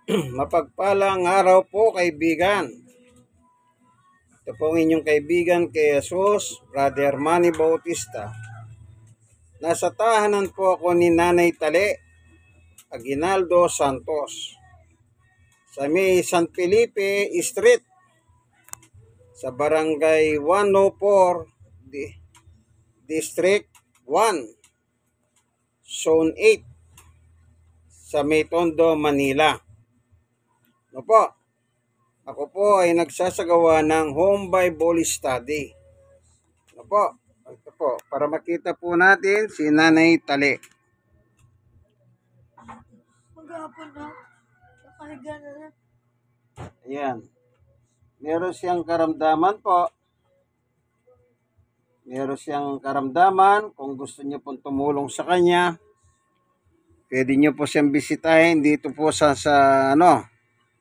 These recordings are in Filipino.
Mapagpalang araw po, kaibigan. Ito po ang inyong kaibigan kay Jesus, Brother Manny Bautista. Nasa tahanan po ako ni Nanay Tale Aguinaldo Santos sa may San Felipe Street sa Barangay 104, District 1, Zone 8 sa may Tondo, Manila. Ano po? Ako po ay nagsasagawa ng home Bible study. Ano po? Ito po, para makita po natin si Nanay Tali. Maghapon na. Nakahiga na na. Ayan. Meron siyang karamdaman po. Meron siyang karamdaman. Kung gusto niyo pong tumulong sa kanya, pwede niyo po siyang bisitahin dito po sa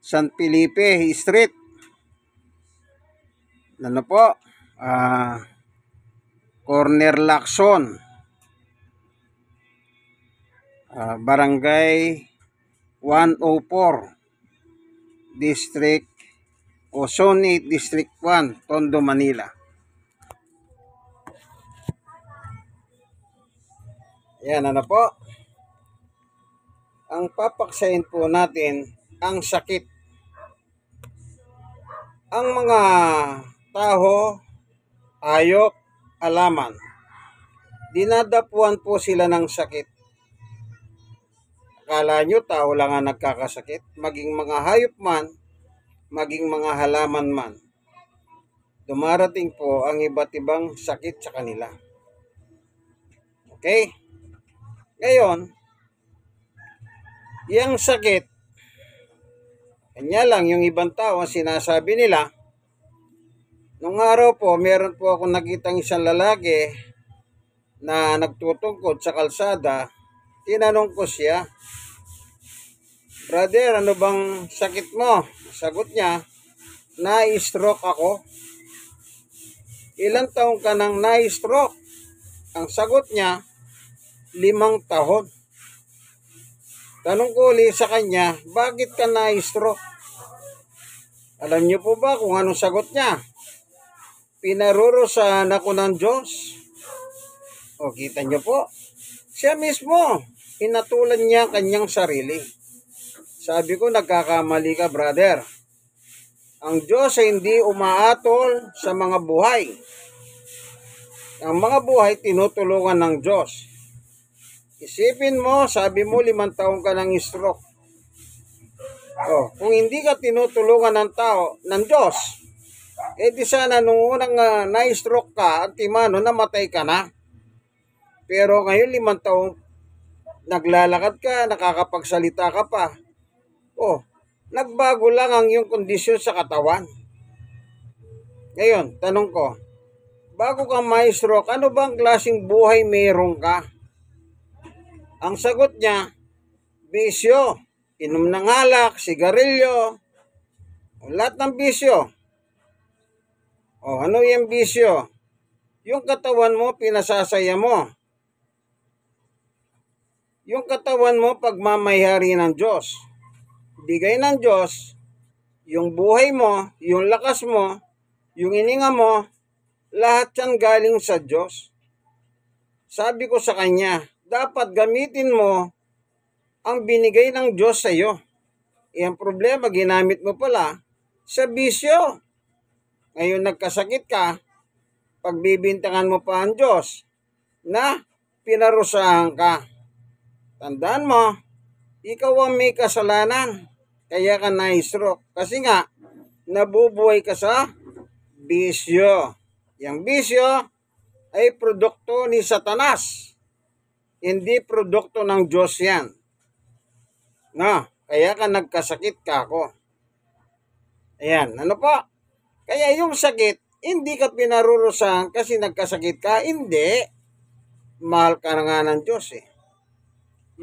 San Felipe Street. Ano po? Corner Lacson. Barangay 104, District o Zone 8, District 1, Tondo, Manila. Ayan, ano po? Ang papaksayin po natin, ang sakit. Ang mga taho, hayop, alaman, dinadapuan po sila ng sakit. Akala nyo, tao lang ang nagkakasakit, maging mga hayop man, maging mga halaman man. Dumarating po ang iba't ibang sakit sa kanila. Okay? Ngayon, yung sakit, kanya lang yung ibang tao, ang sinasabi nila, nung araw po, meron po akong nakitang isang lalaki na nagtutungkod sa kalsada. Tinanong ko siya, "Brother, ano bang sakit mo?" Sagot niya, "Na-stroke ako." "Ilang taong ka nang na-stroke?" Ang sagot niya, 5 taon. Tanong ko ulit sa kanya, "Bakit ka na-stroke?" Alam niyo po ba kung anong sagot niya? "Pinarurusahan ako ng Diyos." O, kita niyo po, siya mismo, hinatulan niya kanyang sarili. Sabi ko, nagkakamali ka, brother. Ang Diyos ay hindi umaatol sa mga buhay. Ang mga buhay, tinutulungan ng Diyos. Isipin mo, sabi mo, 5 taong ka ng stroke. O, kung hindi ka tinutulungan ng tao, ng Diyos, di sana nung unang na-stroke ka, at timano, namatay ka na. Pero ngayon, 5 taong naglalakad ka, nakakapagsalita ka pa. O, nagbago lang ang iyong kondisyon sa katawan. Ngayon, tanong ko, bago ka ma-stroke, ano bang klaseng buhay mayroon ka? Ang sagot niya, bisyo, inom ng alak, sigarilyo, lahat ng bisyo. O, ano yung bisyo? Yung katawan mo, pinasasaya mo. Yung katawan mo, pagmamayari ng Diyos. Bigay ng Diyos, yung buhay mo, yung lakas mo, yung ininga mo, lahat yan galing sa Diyos. Sabi ko sa kanya, dapat gamitin mo ang binigay ng Diyos sa iyo. Ang problema, ginamit mo pala sa bisyo. Ngayon nagkasakit ka, pagbibintangan mo pa ang Diyos na pinarusahan ka. Tandaan mo, ikaw ang may kasalanan, kaya ka na-stroke. Kasi nga, nabubuhay ka sa bisyo. Yang bisyo ay produkto ni Satanas. Hindi produkto ng Diyos yan. No, kaya ka nagkasakit ka ako. Ayan, ano po? Kaya yung sakit, hindi ka pinarurusahan kasi nagkasakit ka. Hindi. Mahal ka na nga ng Diyos eh.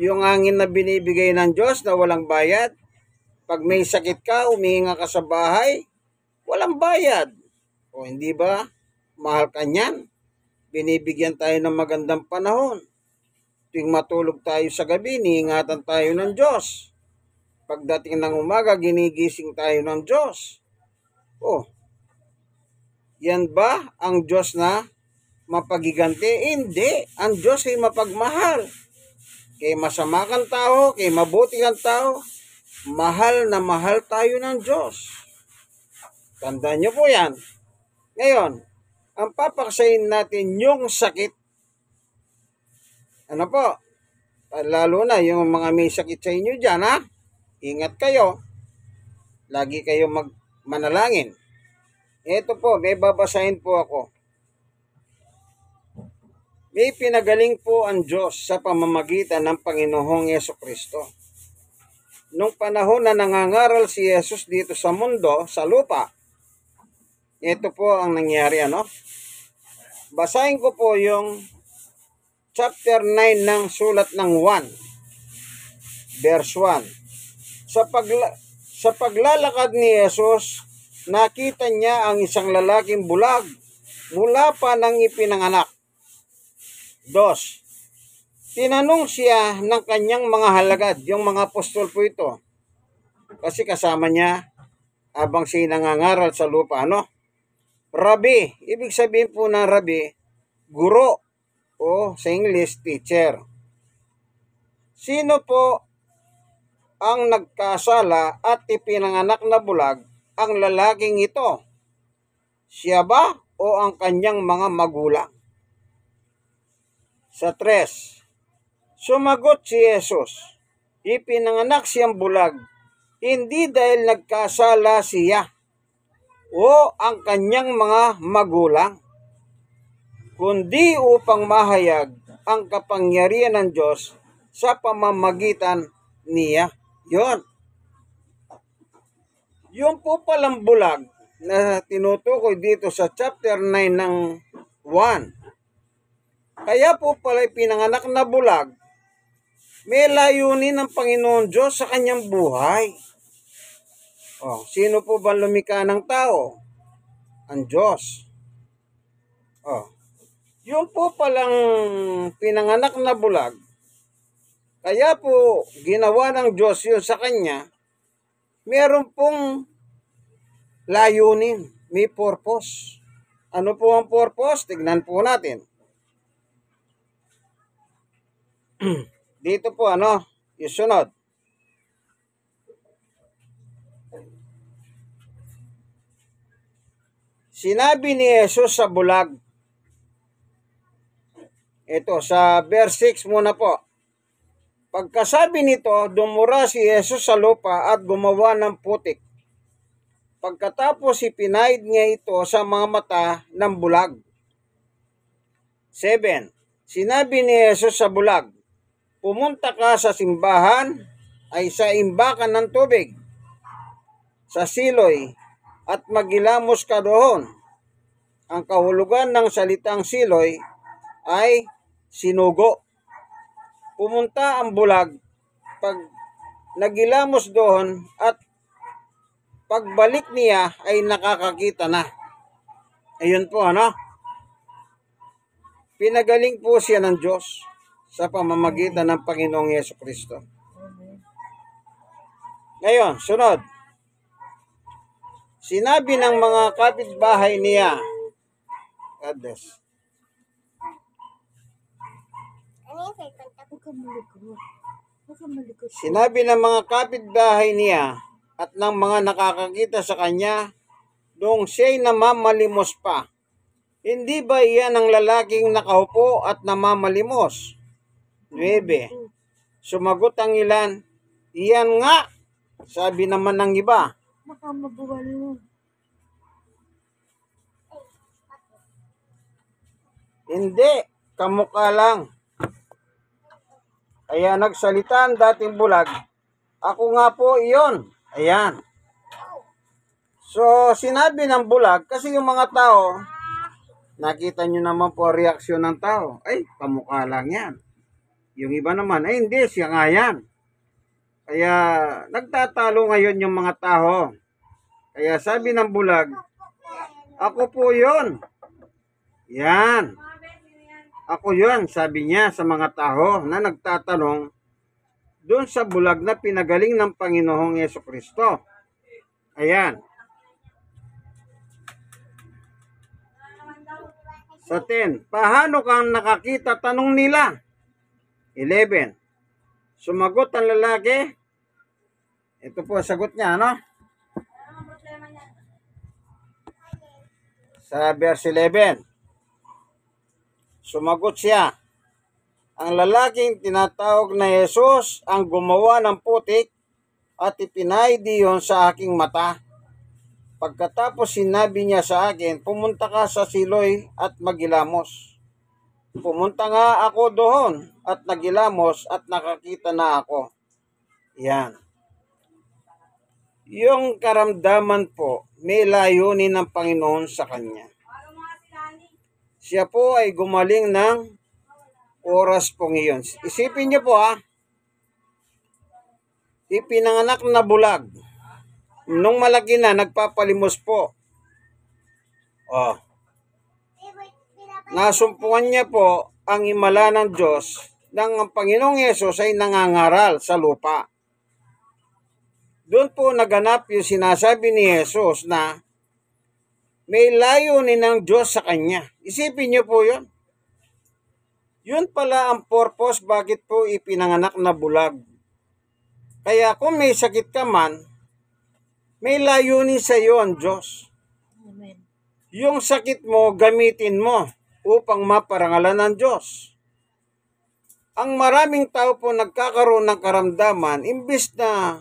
Yung hangin na binibigay ng Diyos na walang bayad, pag may sakit ka, umihinga ka sa bahay, walang bayad. O hindi ba? Mahal ka niyan. Binibigyan tayo ng magandang panahon. Tuwing matulog tayo sa gabi, niingatan tayo ng Diyos. Pagdating ng umaga, ginigising tayo ng Diyos. Oh, yan ba ang Diyos na mapagiganti? Hindi. Ang Diyos ay mapagmahal. Kay masama kang tao, kay mabuti kang tao, mahal na mahal tayo ng Diyos. Tandaan nyo po yan. Ngayon, ang papaksayin natin yung sakit. Ano po? Lalo na yung mga may sakit sa inyo dyan, ha? Ingat kayo. Lagi kayo manalangin. Ito po, may babasahin po ako. May pinagaling po ang Diyos sa pamamagitan ng Panginoong Yesukristo. Nung panahon na nangangaral si Jesus dito sa mundo, sa lupa, ito po ang nangyari, ano? Basahin ko po yung chapter 9 ng sulat ng 1, verse 1. Sa paglalakad ni Jesus, nakita niya ang isang lalaking bulag mula pa nang ipinanganak. 2. Tinanong siya ng kanyang mga halagad, yung mga apostol po ito. Kasi kasama niya habang siya nangangaral sa lupa, ano? Rabbi, ibig sabihin po ng rabbi, guro o sa English, teacher. Sino po ang nagkasala at ipinanganak na bulag ang lalaking ito? Siya ba o ang kanyang mga magulang? Sa 3, sumagot si Jesus, ipinanganak siyang bulag, hindi dahil nagkasala siya o ang kanyang mga magulang, kundi upang mahayag ang kapangyarihan ng Diyos sa pamamagitan niya. Yon. Yung po palang bulag na tinutukoy dito sa chapter 9 ng 1. Kaya po pala pinanganak na bulag, may layunin ng Panginoon Diyos sa kanyang buhay. Oh, sino po ba lumikha ng tao? Ang Diyos. Oh, yung po palang pinanganak na bulag, kaya po ginawa ng Diyos yun sa kanya, meron pong layunin, may purpose. Ano po ang purpose? Tignan po natin. Dito po, ano, yung sunod. Sinabi ni Jesus sa bulag, ito, sa verse 6 muna po. Pagkasabi nito, dumura si Jesus sa lupa at gumawa ng putik. Pagkatapos ipinahid niya ito sa mga mata ng bulag. 7. Sinabi ni Jesus sa bulag, pumunta ka sa simbahan ay sa imbakan ng tubig, sa Siloy, at maghilamos ka doon. Ang kahulugan ng salitang Siloy ay sinugo. Pumunta ang bulag, pag naghilamos doon at pagbalik niya ay nakakakita na. Ayun po, ano? Pinagaling po siya ng Diyos sa pamamagitan ng Panginoong Yesukristo. Ngayon, sunod. Sinabi ng mga kapitbahay niya, God bless. Sinabi ng mga kapitbahay niya at ng mga nakakakita sa kanya, noong siya'y namamalimos pa, hindi ba iyan ang lalaking nakaupo at namamalimos? 9. Sumagot ang ilan, iyan nga. Sabi naman ng iba, Baka mabuwal mo. hindi, kamukha lang. Kaya nagsalita ang dating bulag, ako nga po iyon. Ayan. So, sinabi ng bulag, kasi yung mga tao, nakita nyo naman po reaksyon ng tao. Ay, kamukha lang yan. Yung iba naman, ay hindi, siya nga yan. Kaya, nagtatalo ngayon yung mga tao. Kaya sabi ng bulag, ako po yun. Yan. Ako yun, sabi niya sa mga tao na nagtatanong doon sa bulag na pinagaling ng Panginoong Yesukristo. Ayan. Sa 10, paano kang nakakita? Tanong nila. 11, sumagot ang lalaki. Ito po sagot niya, ano? Sa verse 11, sumagot siya, ang lalaking tinatawag na Jesus ang gumawa ng putik at ipinahid iyon sa aking mata. Pagkatapos sinabi niya sa akin, pumunta ka sa Siloy at magilamos. Pumunta nga ako doon at nagilamos at nakakita na ako. Yan. Yung karamdaman po, may layunin ng Panginoon sa kanya. Siya po ay gumaling ng oras po ngayon. Isipin niyo po ipinanganak na bulag. Nung malaki na, nagpapalimos po. Nasumpungan niya po ang himala ng Diyos nang ang Panginoong Yesus ay nangangaral sa lupa. Doon po naganap yung sinasabi ni Jesus na may layunin ng Diyos sa kanya. Isipin niyo po yun. Yun pala ang purpose bakit po ipinanganak na bulag. Kaya kung may sakit ka man, may layunin sa iyo ang Diyos. Amen. Yung sakit mo, gamitin mo upang maparangalan ng Diyos. Ang maraming tao po nagkakaroon ng karamdaman, imbis na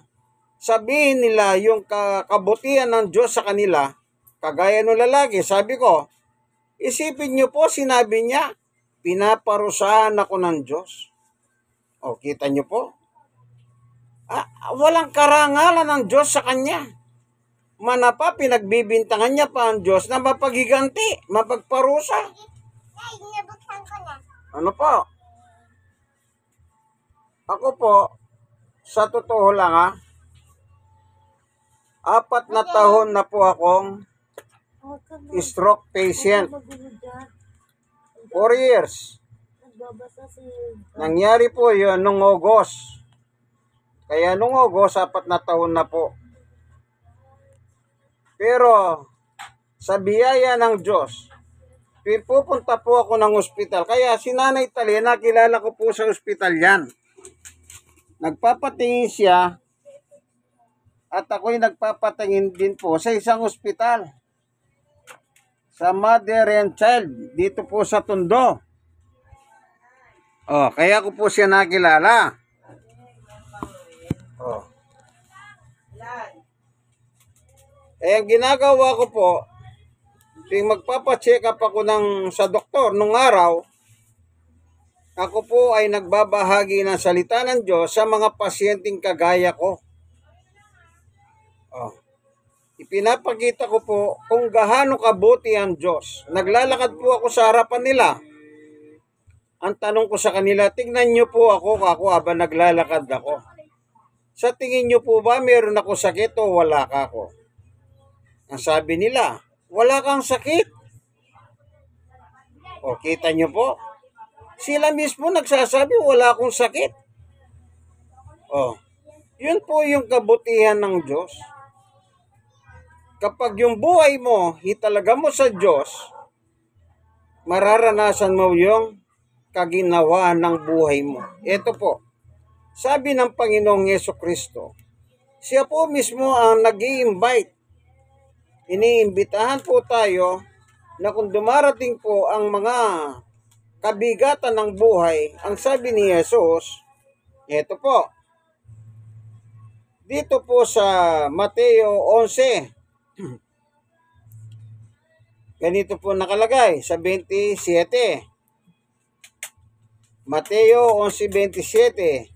sabihin nila yung kabutihan ng Diyos sa kanila, kagaya ng lalaki, sabi ko, isipin niyo po, sinabi niya, pinaparusahan ako ng Diyos. O, kita niyo po? Walang karangalan ng Diyos sa kanya. Manapa, pinagbibintangan niya pa ang Diyos na mapaghiganti, mapagparusa. Ano po? Ako po, sa totoo lang 4 na taon na po akong stroke patient. 4 years. Nangyari po yun nung August. Kaya nung August, 4 na taon na po. Pero sa biyaya ng Diyos, pupunta po ako ng ospital. Kaya si Nanay Talina, kilala ko po sa ospital yan. Nagpapatingin siya at ako'y nagpapatingin din po sa isang ospital. Sa Mother and Child, dito po sa Tondo. Kaya ko po siya nakilala. Ang ginagawa ko po, tuwing magpapacheck up ako sa doktor nung araw, ako po ay nagbabahagi ng salita ng Diyos sa mga pasyenteng kagaya ko. Ipinapakita ko po kung gaano kabuti ang Diyos. Naglalakad po ako sa harapan nila. Ang tanong ko sa kanila, tingnan niyo po ako habang naglalakad ako. Sa tingin niyo po ba meron ako sakit o wala ka ako? Ang sabi nila, wala kang sakit. Kita niyo po? Sila mismo nagsasabi, wala akong sakit. Yun po yung kabutihan ng Diyos. Kapag yung buhay mo, hitalaga mo sa Diyos, mararanasan mo yung kaginawaan ng buhay mo. Ito po, sabi ng Panginoong Yesukristo, siya po mismo ang nag-i-invite. Iniimbitahan po tayo na kung dumarating po ang mga kabigatan ng buhay, ang sabi ni Jesus, ito po, dito po sa Mateo 11, ganito po nakalagay sa 27. Mateo 11:27.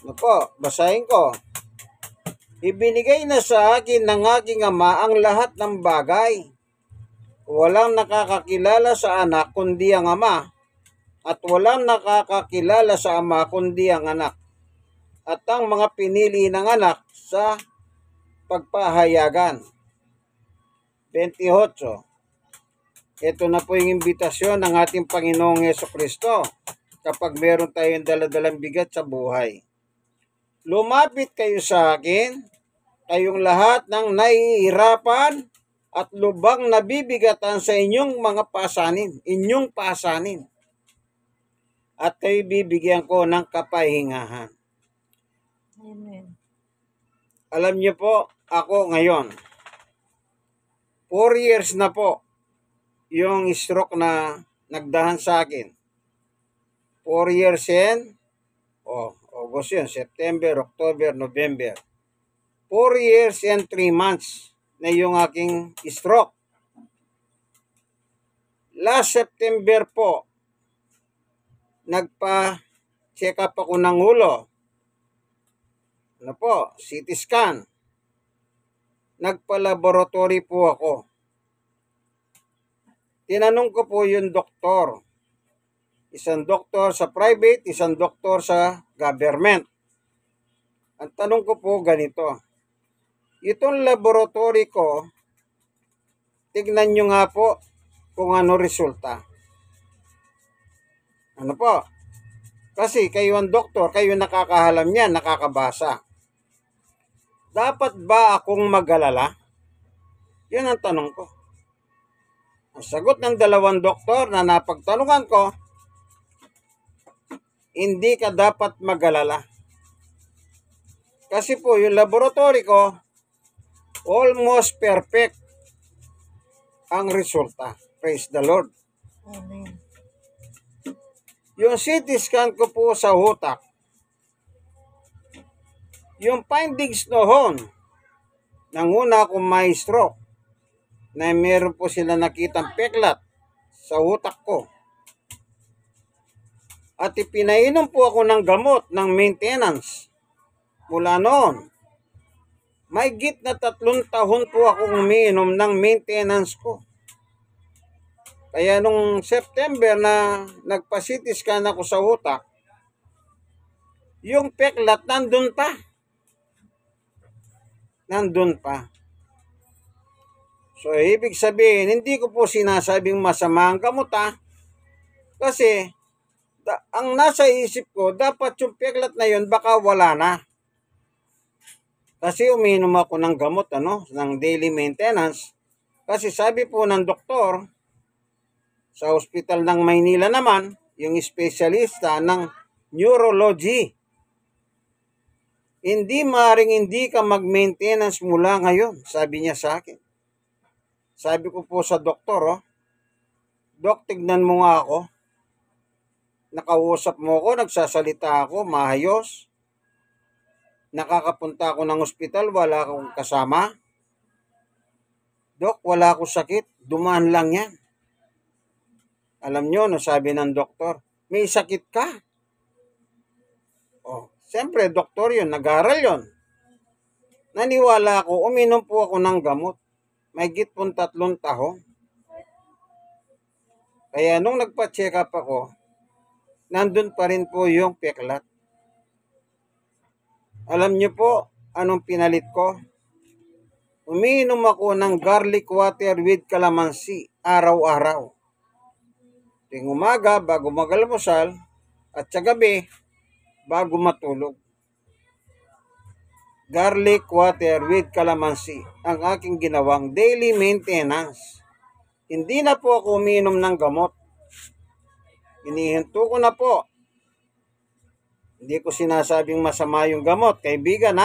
Ano po, basahin ko. Ibinigay na sa akin ng aking Ama ang lahat ng bagay. Walang nakakakilala sa anak kundi ang Ama, at walang nakakakilala sa Ama kundi ang anak, at ang mga pinili ng anak sa pagpahayagan. 28. Ito na po yung imbitasyon ng ating Panginoong Yesukristo kapag meron tayong daladalang bigat sa buhay. lumapit kayo sa akin, kayong lahat ng nahihirapan at lubang nabibigatan sa inyong mga inyong pasanin. At kayo bibigyan ko ng kapahingahan. Amen. Alam niyo po, ako ngayon, 4 years na po yung stroke na nagdahan sa akin. 4 years yan. August yun, September, October, November. 4 years and 3 months na yung aking stroke. Last September po, nagpa-check up ako ng ulo. CT scan. Nagpa-laboratory po ako. Tinanong ko po yung doktor. Isang doktor sa private, isang doktor sa government. Ang tanong ko po ganito. Itong laboratory ko, tignan nyo nga po kung ano resulta. Ano po? Kasi kayo ang doktor, kayo nakakahalam yan, nakakabasa. Dapat ba akong mag-alala? Yun ang tanong ko. Ang sagot ng dalawang doktor na napagtanungan ko, hindi ka dapat mag-alala. Kasi po yung laboratory ko, almost perfect ang resulta. Praise the Lord. Amen. Yung CT scan ko po sa utak, yung findings noon, nanguna akong may stroke, na meron po sila nakitang peklat sa utak ko. At ipinainom po ako ng gamot ng maintenance mula noon. May git na 3 taon po akong umiinom ng maintenance ko. Kaya nung September na nagpa-CT scan ako sa utak, yung peklat nandun pa. Nandun pa. So, ibig sabihin, hindi ko po sinasabing masama ang gamot kasi ang nasa isip ko, dapat yung peklat na yun, baka wala na. Kasi uminom ako ng gamot, ng daily maintenance. Kasi sabi po ng doktor, sa ospital ng Maynila naman, yung espesyalista ng neurology, hindi maaaring hindi ka mag-maintenance mula ngayon, sabi niya sa akin. Sabi ko po sa doktor, Dok, tignan mo nga ako. Nakausap mo ako, nagsasalita ako, maayos. Nakakapunta ako ng ospital, wala akong kasama. Dok, wala akong sakit, dumaan lang yan. Alam nyo, sabi ng doktor, may sakit ka. Siyempre, doktor yun, nag-aral yun. Naniwala ako, uminom po ako ng gamot. May git pong 3 taon. Kaya nung nagpa-check up ako, nandun pa rin po yung peklat. Alam nyo po, anong pinalit ko? Umiinom ako ng garlic water with calamansi araw-araw. Ting umaga, bago mag-almusal, at sa gabi, bago matulog. Garlic water with calamansi, ang aking ginawang daily maintenance. Hindi na po ako umiinom ng gamot. Inihinto ko na po. Hindi ko sinasabing masama yung gamot, kaibigan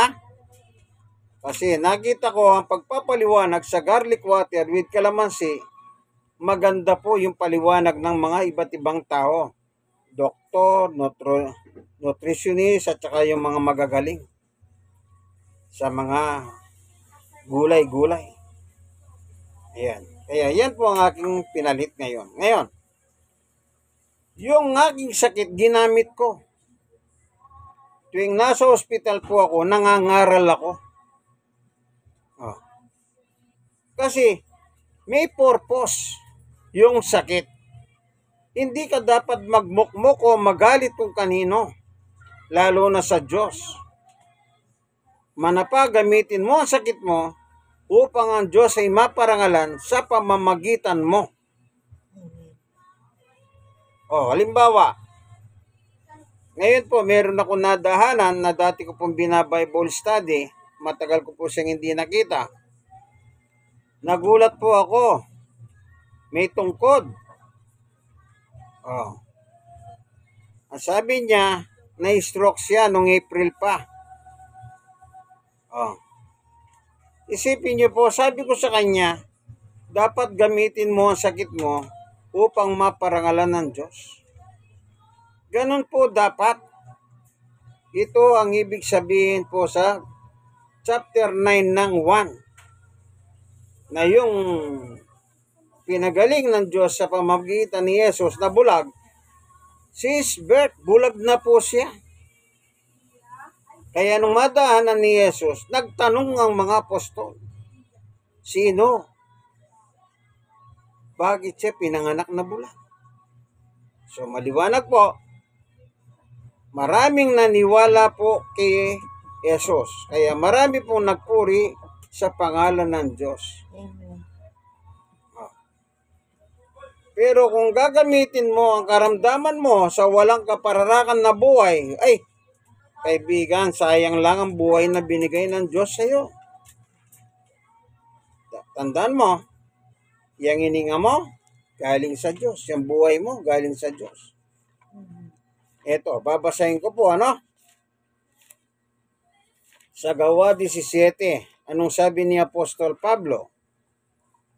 Kasi nakita ko ang pagpapaliwanag sa garlic water with calamansi, maganda po yung paliwanag ng mga iba't ibang tao. Doktor, nutritionist, at saka yung mga magagaling sa mga gulay-gulay. Ayan. Kaya yan po ang aking pinalit ngayon. Ngayon, yung aking sakit ginamit ko. Tuwing nasa ospital po ako, nangangaral ako. Kasi may purpose yung sakit. Hindi ka dapat magmukmok o magalit kung kanino, lalo na sa Diyos. Manapa, gamitin mo ang sakit mo upang ang Diyos ay maparangalan sa pamamagitan mo. Halimbawa, Ngayon po, meron ako nadahanan na dati ko pong bina-Bible study. Matagal ko po siyang hindi nakita. Nagulat po ako. May tungkod. Oh. Ang sabi niya, na-stroke siya noong April pa. Oh. Isipin niyo po, sabi ko sa kanya, dapat gamitin mo ang sakit mo upang maparangalan ng Diyos. Ganun po dapat. Ito ang ibig sabihin po sa chapter 9 ng 1 na yung pinagaling ng Diyos sa pamamagitan ni Jesus na bulag, si Isbert, bulag na po siya. Kaya nung madaanan ni Jesus, nagtanong ang mga apostol, sino? Bakit siya pinanganak na bulag? So maliwanag po, maraming naniwala po kay Jesus. Kaya marami pong nagpuri sa pangalan ng Diyos. Amen. Pero kung gagamitin mo ang karamdaman mo sa walang kapararakan na buhay, ay, kaibigan, sayang lang ang buhay na binigay ng Diyos sa iyo. Tandaan mo, yung hininga mo, galing sa Diyos. Yung buhay mo, galing sa Diyos. Ito, babasahin ko po, ano? Sa Gawa 17, anong sabi ni Apostol Pablo?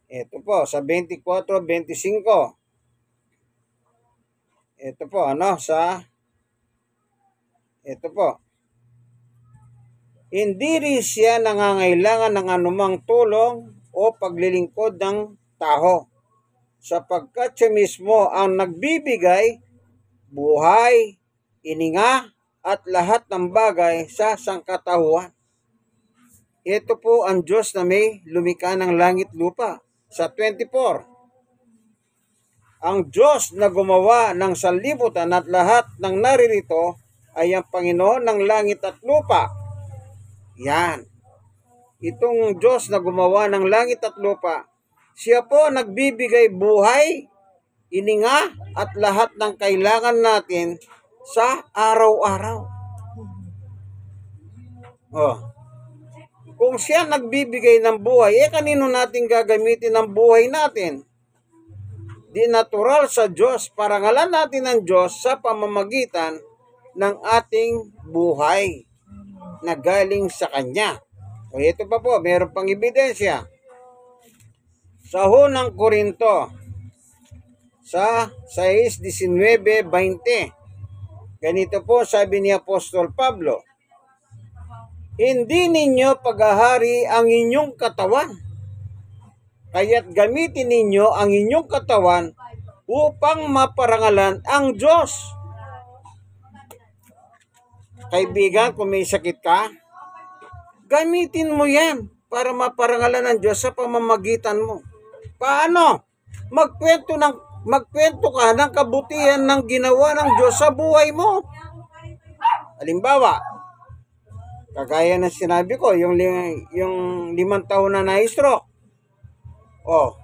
Ito po, sa 24-25. Ito po, ano, ito po. Hindi rin siya nangangailangan ng anumang tulong o paglilingkod ng tao, sapagkat siya mismo ang nagbibigay buhay, ininga, at lahat ng bagay sa sangkatauhan. Ito po ang Diyos na may lumikha ng langit lupa. Sa 24, ang Diyos na gumawa ng sanlibutan at lahat ng naririto ay ang Panginoon ng langit at lupa. Yan. Itong Diyos na gumawa ng langit at lupa, siya po nagbibigay buhay, ininga, at lahat ng kailangan natin sa araw-araw. Oh. Kung siya nagbibigay ng buhay, kanino natin gagamitin ang buhay natin? Di natural sa Diyos, parangalan natin ang Diyos sa pamamagitan ng ating buhay na galing sa Kanya. O ito pa po, meron pang ebidensya. Sa unang Korinto, sa 6:19-20, ganito po sabi ni Apostol Pablo, hindi ninyo paghahari ang inyong katawan, kaya't gamitin ninyo ang inyong katawan upang maparangalan ang Diyos. Kaibigan, kung may sakit ka, gamitin mo yan para maparangalan ng Diyos sa pamamagitan mo. Paano? Magkwento ka ng kabutihan ng ginawa ng Diyos sa buhay mo. Halimbawa, kagaya na sinabi ko, yung 5 taon na na-stroke. Oh,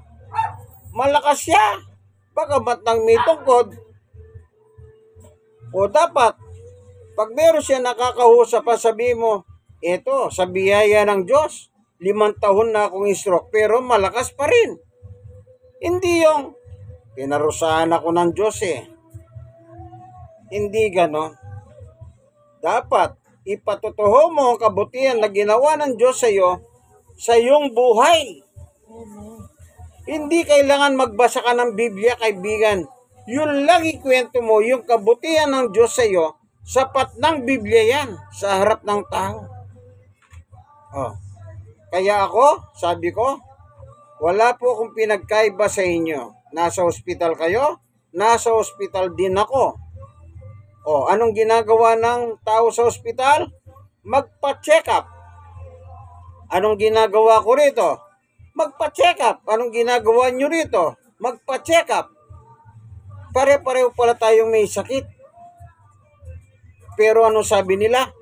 malakas siya. Pagkabat ng may tungkod. O dapat, pag meron siya nakakausap, sabi mo, eto, sa biyaya ng Diyos, 5 taon na akong stroke, pero malakas pa rin. Hindi yung, pinarusahan ako ng Diyos eh. Hindi ganon. Dapat, ipatutuho mo ang kabutihan na ginawa ng Diyos sa iyo sa iyong buhay. Hindi kailangan magbasa ka ng Biblia, kaibigan. Yun lang ikwento mo, yung kabutihan ng Diyos sa iyo, sapat ng Biblia yan sa harap ng tao. Oh. Kaya ako, sabi ko, wala po akong pinagkaiba sa inyo. Nasa ospital kayo, nasa ospital din ako. O, anong ginagawa ng tao sa ospital? Magpa-check up. Anong ginagawa ko rito? Magpa-check up. Anong ginagawa nyo rito? Magpa-check up. Pare-pareho pala tayong may sakit. Pero ano sabi nila?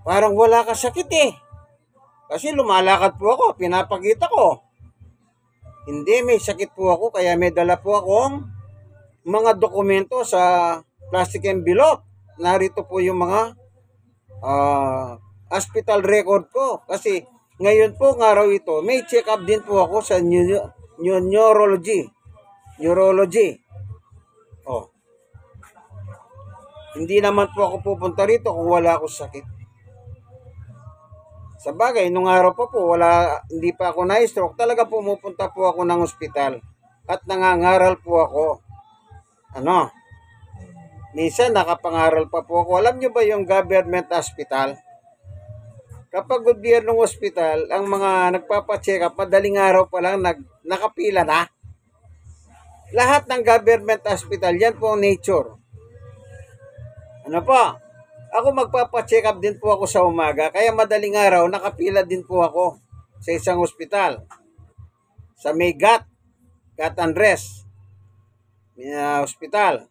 Parang wala ka sakit eh. Kasi lumalakad po ako, pinapakita ko. Hindi, may sakit po ako, kaya may dala po akong mga dokumento sa plastic envelope. narito po yung mga hospital record ko. Kasi ngayon po, ng araw ito, may check-up din po ako sa neurology. Neurology. Oh, hindi naman po ako pupunta rito kung wala akong sakit. Sa bagay, nung araw pa po, hindi pa ako na-stroke, talaga pumupunta po ako ng ospital. At nangangaral po ako. Minsan nakapangaral pa po ako. Alam nyo ba yung government hospital? Kapag gobyernong ospital, ang mga nagpapacheck up, madaling araw pa lang nakapila na. Lahat ng government hospital, yan po ang nature. Ako magpapacheck up din po ako sa umaga, kaya madaling araw, nakapila din po ako sa isang ospital. Sa may Gat Andres Hospital.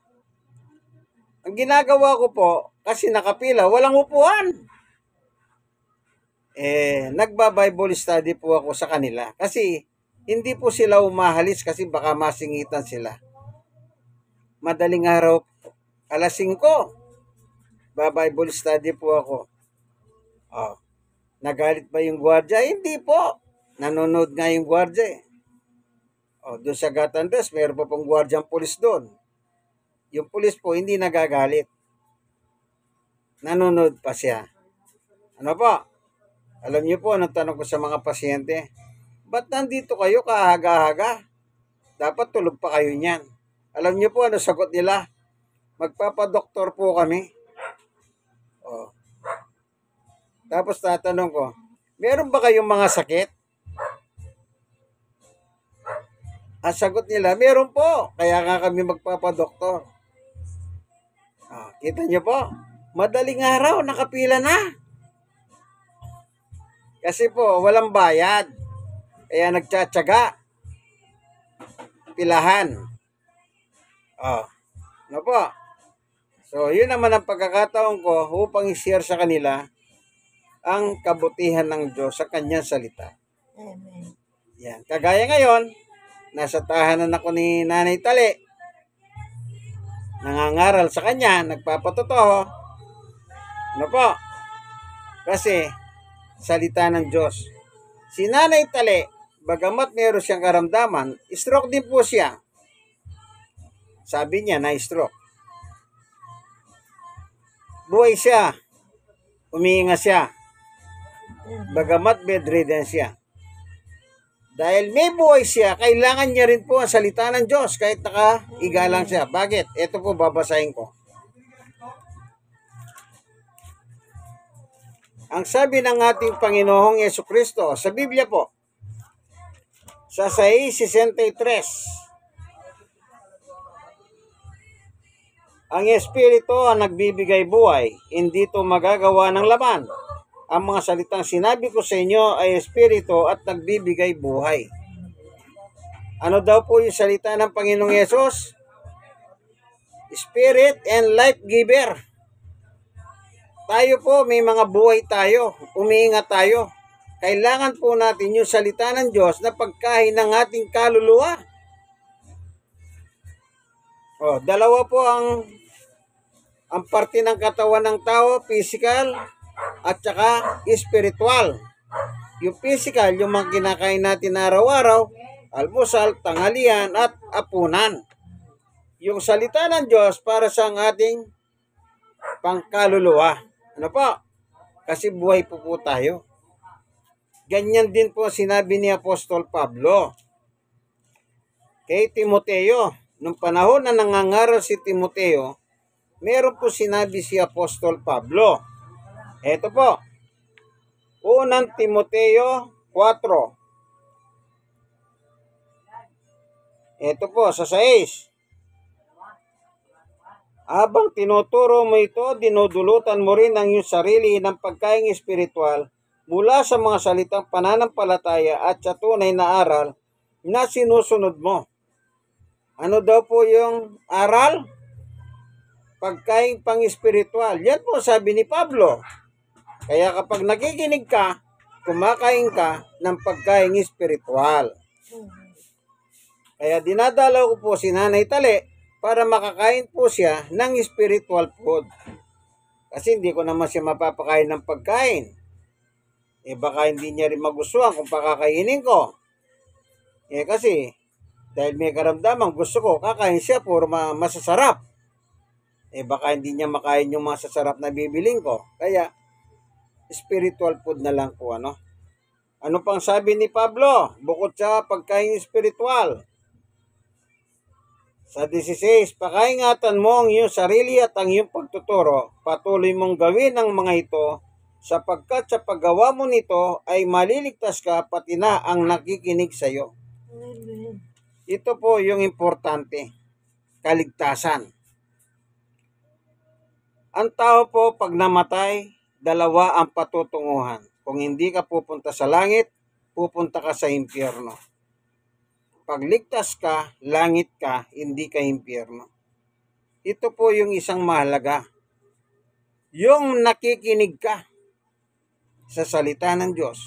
Ang ginagawa ko po, kasi nakapila, walang upuan. Nagba-Bible study po ako sa kanila. Kasi hindi po sila umahalis kasi baka masingitan sila. Madaling araw, alas 5, ba-Bible study po ako. Nagalit ba yung gwardiya? Hindi po. Nanonood nga yung gwardiya. Doon sa Gat Andres, mayroon pa pong gwardyang pulis doon. Yung pulis po, hindi nagagalit. Nanonood pa siya. Alam niyo po, anong tanong ko sa mga pasyente? Ba't nandito kayo kahaga-haga? Dapat tulog pa kayo niyan. Alam niyo po, ano sagot nila? Magpapadoktor po kami. Tapos tatanong ko, meron ba kayong mga sakit? Ang sagot nila, meron po. Kaya nga kami magpapadoktor. Kita niyo po, madaling araw, nakapila na. Kasi po, walang bayad. Kaya nagtsatsaga. Pilahan. So, yun naman ang pagkakataon ko upang i-share sa kanila ang kabutihan ng Diyos sa kanyang salita. Amen. Yan. Kagaya ngayon, nasa tahanan ako ni Nanay Tali. Nangangaral sa kanya, nagpapatotoo. Kasi, salita ng Diyos. Si Nanay Tali, bagamat meron siyang karamdaman, stroke din po siya. Sabi niya na stroke. Buhay siya. Umiinga siya. Bagamat bedridden siya. Dahil may buhay siya, kailangan niya rin po ang salita ng Diyos kahit nakaiga lang siya. Bakit? Ito po babasahin ko. Ang sabi ng ating Panginoong Yesukristo sa Biblia po, sa 6:63, ang Espiritu ang nagbibigay buhay, hindi ito magagawa ng laman. Ang mga salitang sinabi ko sa inyo ay Espiritu at nagbibigay buhay. Ano daw po yung salita ng Panginoong Yesus? Spirit and life giver. Tayo po, may mga buhay tayo, umiingat tayo. Kailangan po natin yung salita ng Diyos na pagkain ng ating kaluluwa. Dalawa po ang parte ng katawan ng tao, physical at saka spiritual. Yung physical, yung mga kinakain natin araw-araw, almusal, tanghalian at apunan. Yung salita ng Diyos para sa ating pangkaluluwa. Kasi buhay po tayo. Ganyan din po sinabi ni Apostol Pablo kay Timoteo. Nung panahon na nangangaral si Timoteo, meron po sinabi si Apostol Pablo. Ito po. Unang Timoteo 4. Ito po, sa 6. Habang tinuturo mo ito, dinudulutan mo rin ang iyong sarili ng pagkaing espiritual mula sa mga salitang pananampalataya at sa tunay na aral na sinusunod mo. Ano daw po yung aral? Pagkaing pang-espiritual. Yan po sabi ni Pablo. Kaya kapag nakikinig ka, kumakain ka ng pagkaing espiritual. Kaya dinadalaw ko po si Nanay Tali para makakain po siya ng spiritual food. Kasi hindi ko naman siya mapapakain ng pagkain. Baka hindi niya rin magustuhan kung pakakainin ko. Kasi, dahil may karamdaman, gusto ko, kakain siya puro masasarap. Baka hindi niya makain yung masasarap na bibiling ko. Kaya, spiritual food na lang po, ano? Ano pang sabi ni Pablo? Bukod sa pagkain spiritual. Sa 16, pakaingatan mo ang iyong sarili at ang iyong pagtuturo. Patuloy mong gawin ang mga ito sapagkat sa paggawa mo nito ay maliligtas ka pati na ang nakikinig sa iyo. Amen. Ito po yung importante, kaligtasan. Ang tao po pag namatay, dalawa ang patutunguhan. Kung hindi ka pupunta sa langit, pupunta ka sa impyerno. Pag ligtas ka, langit ka, hindi ka impyerno. Ito po yung isang mahalaga. Yung nakikinig ka sa salita ng Diyos.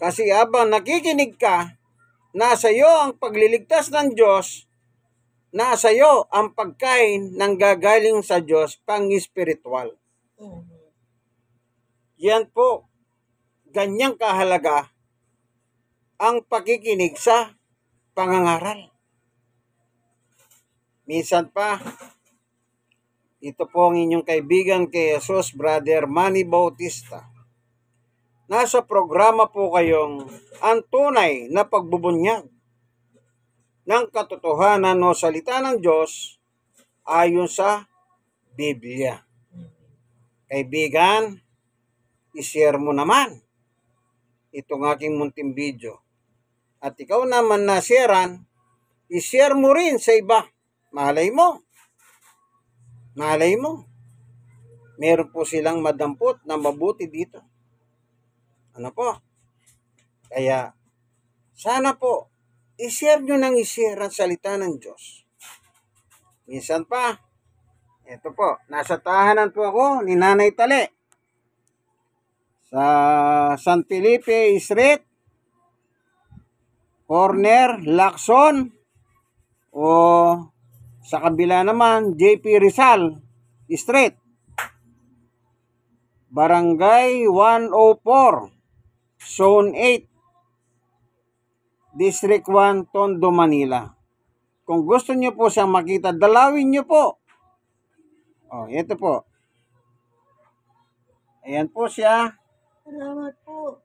Kasi habang nakikinig ka, nasa iyo ang pagliligtas ng Diyos, nasa iyo ang pagkain ng gagaling sa Diyos pang-espiritual. Yan po, ganyang kahalaga ang pakikinig sa pangangaral. Minsan pa, ito po ang inyong kaibigan kay Jesus, Brother Manny Bautista. Nasa programa po kayong ang tunay na pagbubunyag ng katotohanan o salita ng Diyos ayon sa Biblia. Kaibigan, i-share mo naman itong aking munting video. At ikaw naman na sharean, i-share mo rin sa iba. Malay mo. Malay mo. Meron po silang madampot na mabuti dito. Ano po? Kaya, sana po, i-share nyo nang i-share ang salita ng Diyos. Minsan pa, ito po, nasa tahanan po ako ni Nanay Tale. Sa San Felipe Street, corner, Lacson, o sa kabila naman, JP Rizal Street, Barangay 104, Zone 8, District 1, Tondo, Manila. Kung gusto niyo po siyang makita, dalawin niyo po. Ito po. Ayan po siya. Salamat po.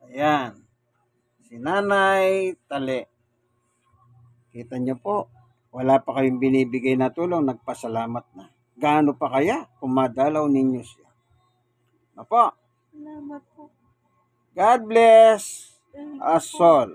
Ayan. Si Nanay Tale. Kita niyo po, wala pa kayong binibigay na tulong, nagpasalamat na. Gaano pa kaya kung madalaw ninyo siya? Ano po? Salamat po. God bless us all.